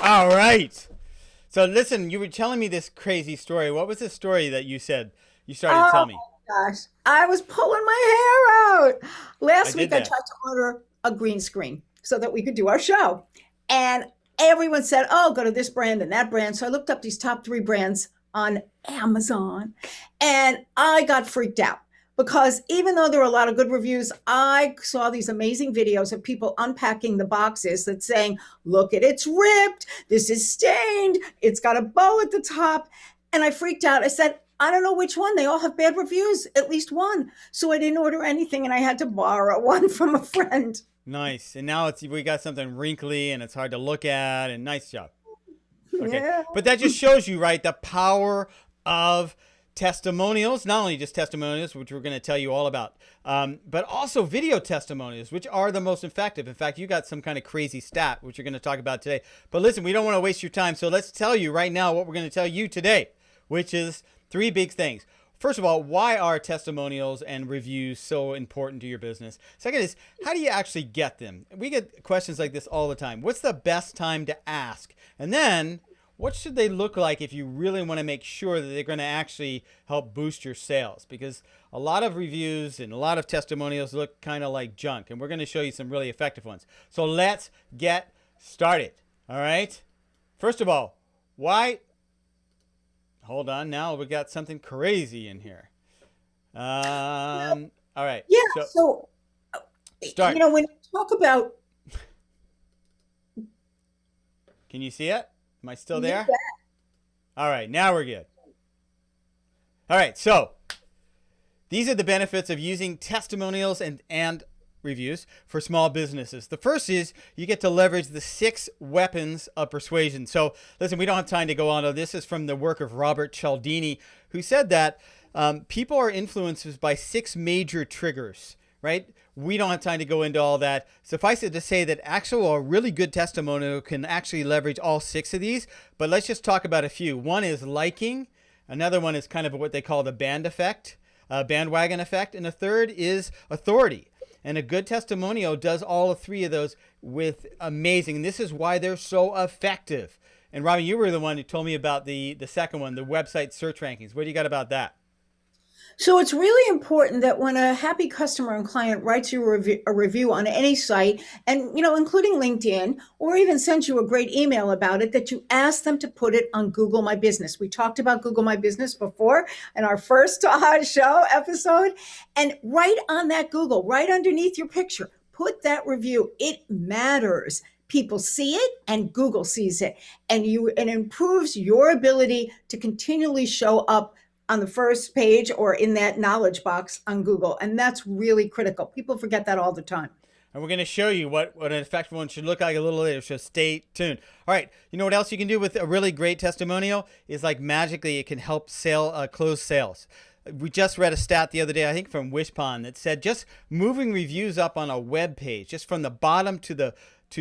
All right. So listen, you were telling me this crazy story. What was the story that you said you started to Oh tell me? gosh, I was pulling my hair out. I Last did week, I tried that. to order a green screen so that we could do our show. And everyone said, oh, go to this brand and that brand. So I looked up these top three brands on Amazon and I got freaked out because even though there were a lot of good reviews, I saw these amazing videos of people unpacking the boxes that saying, look at it's ripped, this is stained, it's got a bow at the top. And I freaked out. I said, I don't know which one. They all have bad reviews, at least one. So I didn't order anything and I had to borrow one from a friend. Nice. And now it's we got something wrinkly and it's hard to look at. And nice job. Okay. Yeah. But that just shows you, right, the power of testimonials. Not only just testimonials, which we're going to tell you all about, but also video testimonials, which are the most effective. In fact, you got some kind of crazy stat, which you're going to talk about today. But listen, we don't want to waste your time. So let's tell you right now what we're going to tell you today, which is three big things. First of all, why are testimonials and reviews so important to your business? Second is, how do you actually get them? We get questions like this all the time. What's the best time to ask? And then, what should they look like if you really want to make sure that they're going to actually help boost your sales? Because a lot of reviews and a lot of testimonials look kind of like junk, and we're going to show you some really effective ones. So let's get started. All right? First of all, why? Hold on, now we got something crazy in here. All right, Yeah. so So, start. when you talk about, Can you see it? Am I still you there? bet. All right, now we're good. All right, so these are the benefits of using testimonials and reviews for small businesses. The first is you get to leverage the 6 weapons of persuasion. So listen, we don't have time to go on. This is from the work of Robert Cialdini, who said that people are influenced by 6 major triggers, right? We don't have time to go into all that. Suffice it to say that actual or really good testimonial can actually leverage all 6 of these, but let's just talk about a few. One is liking. Another one is kind of what they call the bandwagon effect. And the third is authority. And a good testimonial does all 3 of those with amazing. And this is why they're so effective. And Robin, you were the one who told me about the second one, the website search rankings. What do you got about that? So it's really important that when a happy customer and client writes you a review on any site, and including LinkedIn, or even sends you a great email about it, that you ask them to put it on Google My Business. We talked about Google My Business before in our first show episode, and right on that Google, right underneath your picture, put that review. It matters. People see it and Google sees it, and it improves your ability to continually show up on the first page or in that knowledge box on Google. And that's really critical. People forget that all the time. And we're going to show you what an effective one should look like a little later, so stay tuned. All right, you know what else you can do with a really great testimonial is like magically it can help close sales. We just read a stat the other day, I think from Wishpond, that said just moving reviews up on a web page, just from the bottom to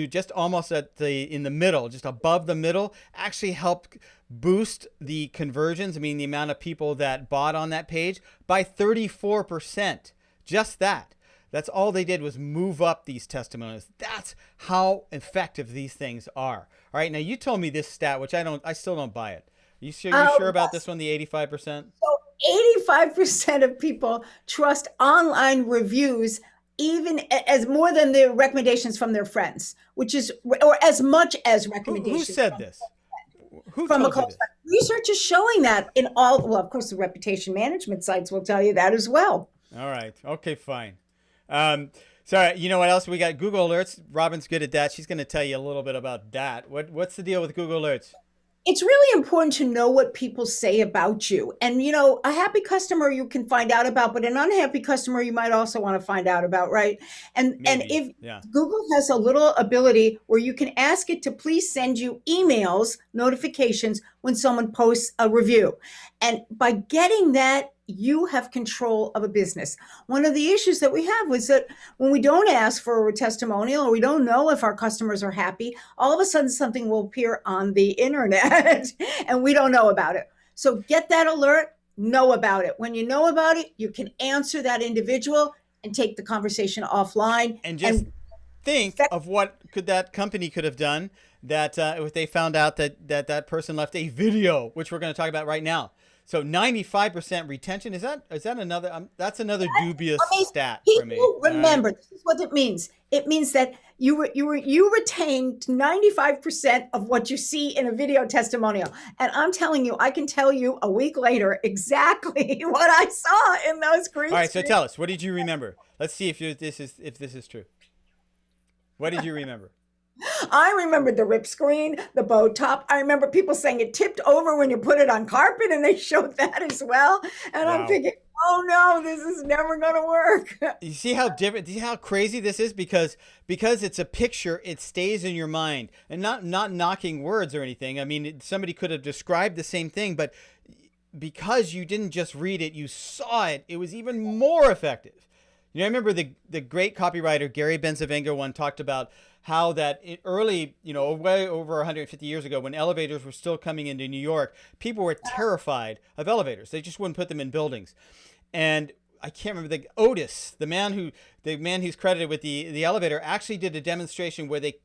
just almost in the middle, just above the middle, actually helped boost the conversions. I mean, the amount of people that bought on that page by 34%. Just that. That's all they did was move up these testimonials. That's how effective these things are. All right, now you told me this stat, which I still don't buy it. You sure about this one, the 85%? So 85% of people trust online reviews even as more than the recommendations from their friends, which is, or as much as Who recommendations said this? Who from a told you close this? friend. Research is showing that in well, of course, the reputation management sites will tell you that as well. All right. Okay, fine. So you know what else we got? Google Alerts. Robin's good at that. She's going to tell you a little bit about that. What's the deal with Google Alerts? It's really important to know what people say about you. And, a happy customer you can find out about, but an unhappy customer you might also want to find out about, right? And Maybe. if Yeah. Google has a little ability where you can ask it to please send you emails, notifications when someone posts a review. And by getting that, you have control of a business. One of the issues that we have was that when we don't ask for a testimonial or we don't know if our customers are happy, all of a sudden something will appear on the internet and we don't know about it. So get that alert, know about it. When you know about it, you can answer that individual and take the conversation offline And just and think of what that company could have done that if they found out that person left a video, which we're going to talk about right now. So 95% retention, is that another that's another dubious I mean, stat for me. people All right. remember this is what it means. It means that you retained 95% of what you see in a video testimonial. And I'm telling you, I can tell you a week later exactly what I saw in those All green right, so screens. tell us, what did you remember? Let's see if this is true. What did you remember? I remembered the rip screen, the bow top. I remember people saying it tipped over when you put it on carpet, and they showed that as well. And I'm Wow. thinking, oh no, this is never going to work. You see how different, see how crazy this is, because it's a picture, it stays in your mind, and not knocking words or anything. I mean, somebody could have described the same thing, but because you didn't just read it, you saw it, it was even more effective. I remember the great copywriter Gary Benzavenga one talked about how that early, way over 150 years ago, when elevators were still coming into New York, people were terrified of elevators. They just wouldn't put them in buildings. And I can't remember, the Otis, the man who's credited with the elevator, actually did a demonstration where they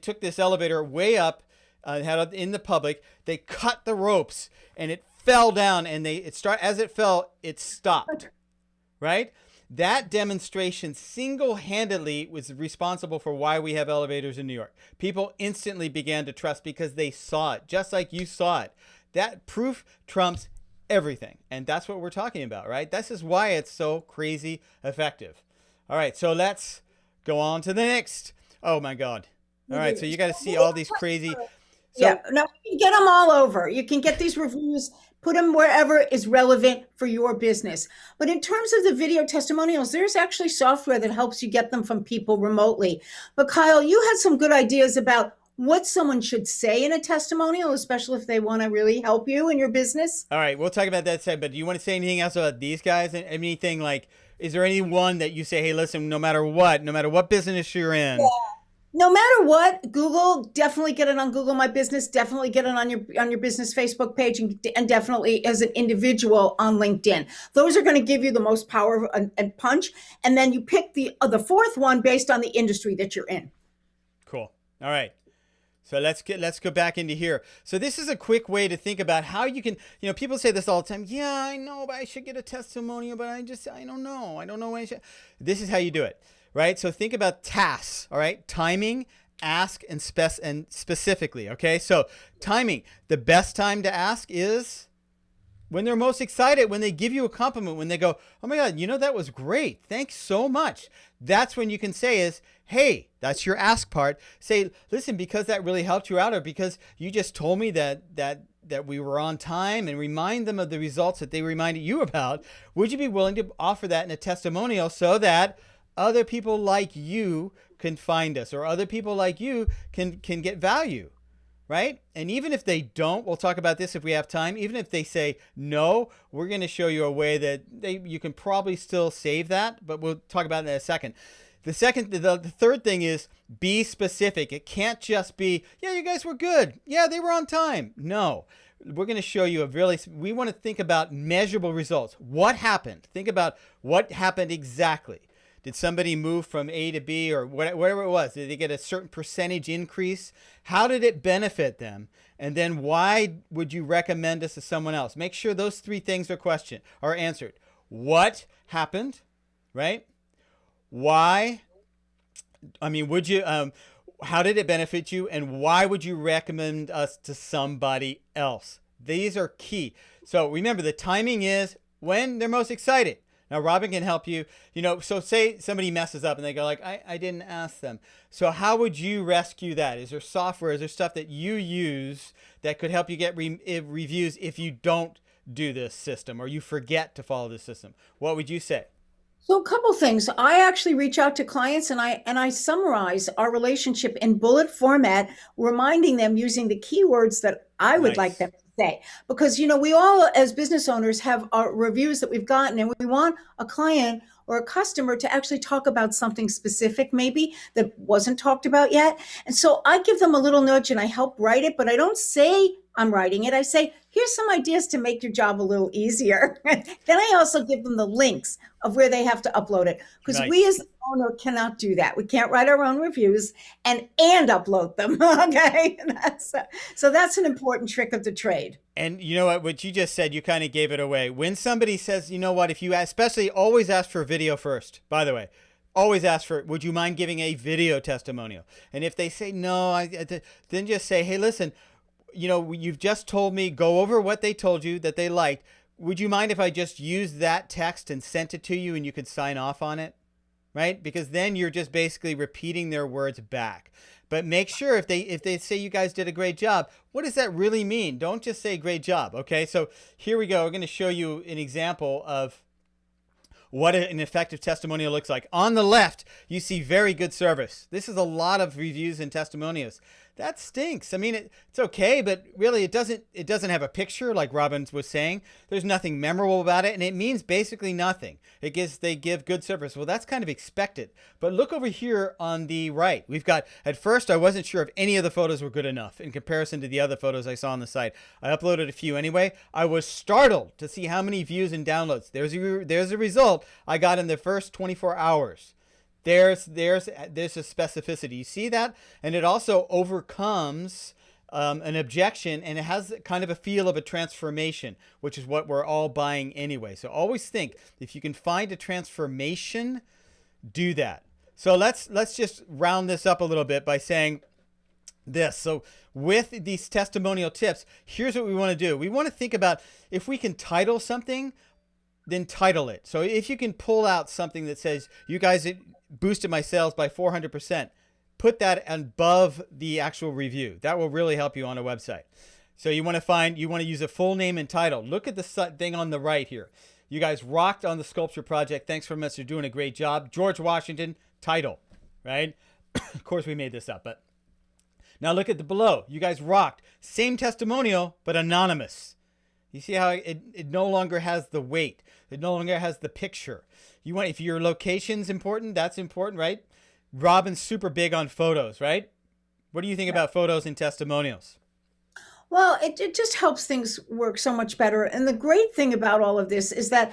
took this elevator way up, had it in the public. They cut the ropes, and it fell down, and as it fell, it stopped. Right? That demonstration single-handedly was responsible for why we have elevators in New York. People instantly began to trust because they saw it, just like you saw it. That proof trumps everything. And that's what we're talking about, right? This is why it's so crazy effective. All right, so let's go on to the next. Oh my God. All right, so you got to see all these crazy. Yeah, no, you can get them all over. You can get these reviews, put them wherever is relevant for your business. But in terms of the video testimonials, there's actually software that helps you get them from people remotely. But Kyle, you had some good ideas about what someone should say in a testimonial, especially if they want to really help you in your business. All right, we'll talk about that side. But do you want to say anything else about these guys? Anything like, is there any one that you say, hey, listen, no matter what business you're in, No matter what, Google, definitely get it on Google My Business, definitely get it on your business Facebook page, and definitely as an individual on LinkedIn. Those are going to give you the most power and punch. And then you pick the fourth one based on the industry that you're in. Cool. All right. So let's go back into here. So this is a quick way to think about how you can, people say this all the time. Yeah, I know, but I should get a testimonial, but I don't know. I don't know when I should. This is how you do it, right? So think about tasks, all right? Timing, ask, and specifically, okay? So timing, the best time to ask is when they're most excited, when they give you a compliment, when they go, oh my God, that was great. Thanks so much. That's when you can say is, hey, that's your ask part. Say, listen, because that really helped you out, or because you just told me that we were on time, and remind them of the results that they reminded you about. Would you be willing to offer that in a testimonial so that other people like you can find us, or other people like you can get value? Right? And even if they don't, we'll talk about this if we have time. Even if they say no, we're going to show you a way that you can probably still save that, but we'll talk about it in a second. The third thing is be specific. It can't just be, yeah, you guys were good. Yeah, they were on time. No, we're going to show you we want to think about measurable results. What happened? Think about what happened exactly. Did somebody move from A to B, or whatever it was? Did they get a certain percentage increase? How did it benefit them? And then why would you recommend us to someone else? Make sure those three things are answered. What happened, right? Why? I mean, would you? How did it benefit you? And why would you recommend us to somebody else? These are key. So remember, the timing is when they're most excited. Now, Robin can help you, so say somebody messes up and they go like, I didn't ask them. So how would you rescue that? Is there software? Is there stuff that you use that could help you get reviews if you don't do this system, or you forget to follow this system? What would you say? So a couple things. I actually reach out to clients and I summarize our relationship in bullet format, reminding them using the keywords that I would like Nice. them to say. Because we all as business owners have our reviews that we've gotten, and we want a client or a customer to actually talk about something specific maybe that wasn't talked about yet. And so I give them a little nudge and I help write it, but I don't say I'm writing it, I say, here's some ideas to make your job a little easier. Then I also give them the links of where they have to upload it, because we Nice. as the owner cannot do that. We can't write our own reviews and upload them. Okay, so that's an important trick of the trade. And you know what you just said, you kind of gave it away. When somebody says, you know what, if you especially always ask for a video first, by the way, always ask for, would you mind giving a video testimonial? And if they say no, then just say, hey, listen, you've just told me, go over what they told you that they liked. Would you mind if I just used that text and sent it to you and you could sign off on it? Right? Because then you're just basically repeating their words back. But make sure if they say you guys did a great job, what does that really mean? Don't just say great job. Okay, so here we go. We're going to show you an example of what an effective testimonial looks like. On the left, you see very good service. This is a lot of reviews and testimonials. That stinks. I mean, it's okay, but really it doesn't have a picture like Robin was saying. There's nothing memorable about it, and it means basically nothing. They give good service. Well, that's kind of expected. But look over here on the right. We've got, at first I wasn't sure if any of the photos were good enough in comparison to the other photos I saw on the site. I uploaded a few anyway. I was startled to see how many views and downloads. There's a result I got in the first 24 hours. There's a specificity. You see that? And it also overcomes an objection, and it has kind of a feel of a transformation, which is what we're all buying anyway. So always think, if you can find a transformation, do that. So let's just round this up a little bit by saying this. So with these testimonial tips, here's what we want to do. We want to think about, if we can title something, then title it. So if you can pull out something that says, you guys boosted my sales by 400%, put that above the actual review. That will really help you on a website. So you want to use a full name and title. Look at the thing on the right here. You guys rocked on the sculpture project. Thanks very much for doing a great job. George Washington, title, right? Of course we made this up, but now look at the below. You guys rocked. Same testimonial, but anonymous. You see how it no longer has the weight. It no longer has the picture. If your location's important, that's important, right? Robin's super big on photos, right? What do you think about photos and testimonials? Well, it just helps things work so much better. And the great thing about all of this is that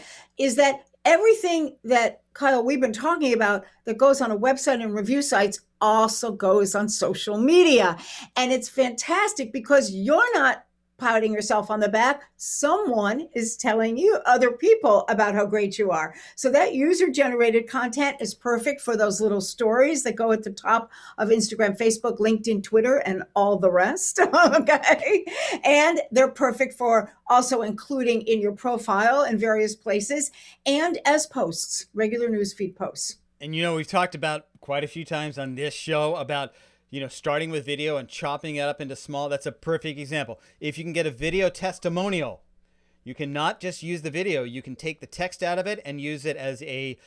everything that, Kyle, we've been talking about that goes on a website and review sites also goes on social media. And it's fantastic because you're not patting yourself on the back. Someone is telling you, other people, about how great you are. So that user-generated content is perfect for those little stories that go at the top of Instagram, Facebook, LinkedIn, Twitter, and all the rest. Okay. And they're perfect for also including in your profile in various places and as posts, regular newsfeed posts. And we've talked about quite a few times on this show about starting with video and chopping it up into small. That's a perfect example. If you can get a video testimonial, you can not just use the video. You can take the text out of it and use it as a,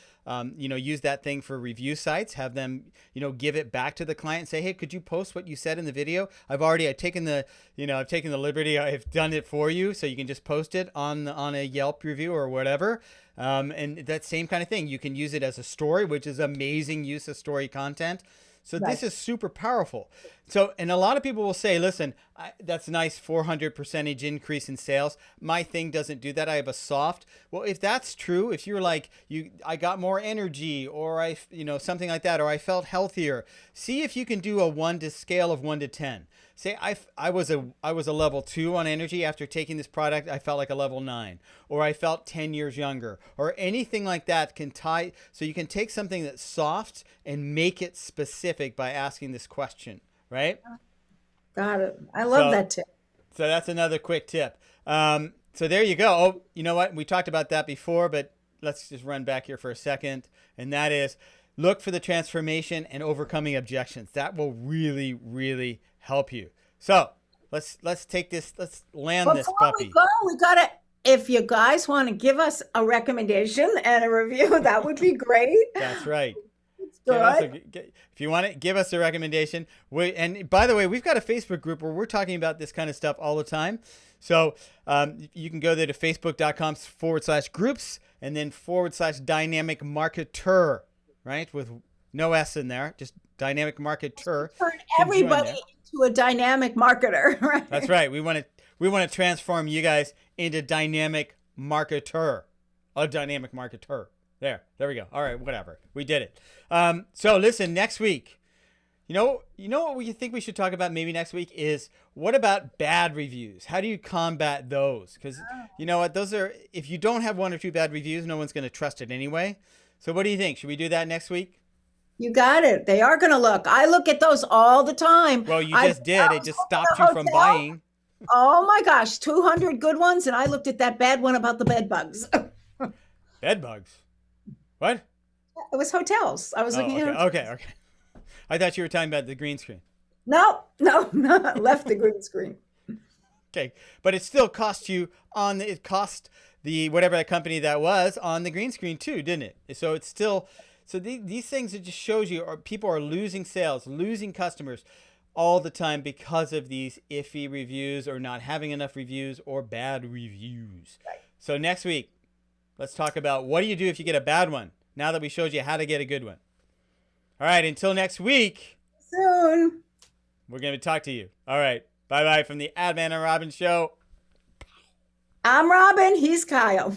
use that thing for review sites. Have them, give it back to the client and say, hey, could you post what you said in the video? I've taken the liberty. I've done it for you, so you can just post it on a Yelp review or whatever. And that same kind of thing. You can use it as a story, which is amazing use of story content. So This is super powerful. So, and a lot of people will say, listen, that's nice, 400% increase in sales. My thing doesn't do that. I have a soft. Well, if that's true, if you're like, I got more energy, or something like that, or I felt healthier, see if you can do a scale of 1 to 10. Say I was a level 2 on energy after taking this product. I felt like a level 9, or I felt 10 years younger, or anything like that can tie. So you can take something that's soft and make it specific by asking this question, right? Got it. I love that tip. So that's another quick tip. So there you go. Oh, you know what? We talked about that before, but let's just run back here for a second. And that is, look for the transformation and overcoming objections. That will really, really help you. So let's take this. Let's land this puppy. We gotta. If you guys want to give us a recommendation and a review, that would be great. That's right. Good. If you want to give us a recommendation, and by the way, we've got a Facebook group where we're talking about this kind of stuff all the time. So you can go there to facebook.com/groups and then /dynamic marketer, right? With no S in there, just dynamic marketer. Turn everybody to a dynamic marketer. Right? That's right. We want to transform you guys into dynamic marketer. A dynamic marketer. There we go. All right, whatever. We did it. So listen, next week, you know what we think we should talk about maybe next week is what about bad reviews? How do you combat those? Because you know what, those are, if you don't have one or two bad reviews, no one's going to trust it anyway. So what do you think? Should we do that next week? You got it. They are going to look. I look at those all the time. Well, you I just did. It was just booking stopped a you from hotel. buying. Oh my gosh, 200 good ones, and I looked at that bad one about the bed bugs. Bed bugs. What? It was hotels. I was Oh, looking okay, at hotels. okay. I thought you were talking about the green screen. No, no, no, left the green screen. Okay, but it still cost you it cost the whatever that company that was on the green screen too, didn't it? So it's still, so these things, it just shows you people are losing sales, losing customers all the time because of these iffy reviews or not having enough reviews or bad reviews. Right. So next week, let's talk about what do you do if you get a bad one, now that we showed you how to get a good one. All right, until next week, Soon. we're going to talk to you. All right, bye-bye from the Adman and Robin Show. I'm Robin. He's Kyle.